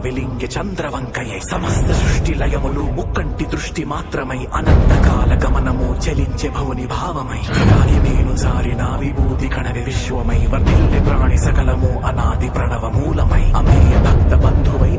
వెలింగె చంద్రవంకయై సమస్త సృష్టి లయములు ముక్కంటి దృష్టి మాత్రమై అనంతకాల గమనము చలించే భవుని భావమై నేను జారిన విభూతి కణవి విశ్వమై వర్ణిల్లె ప్రాణి సకలము అనాది ప్రణవ మూలమై అమేయ భక్త బంధువై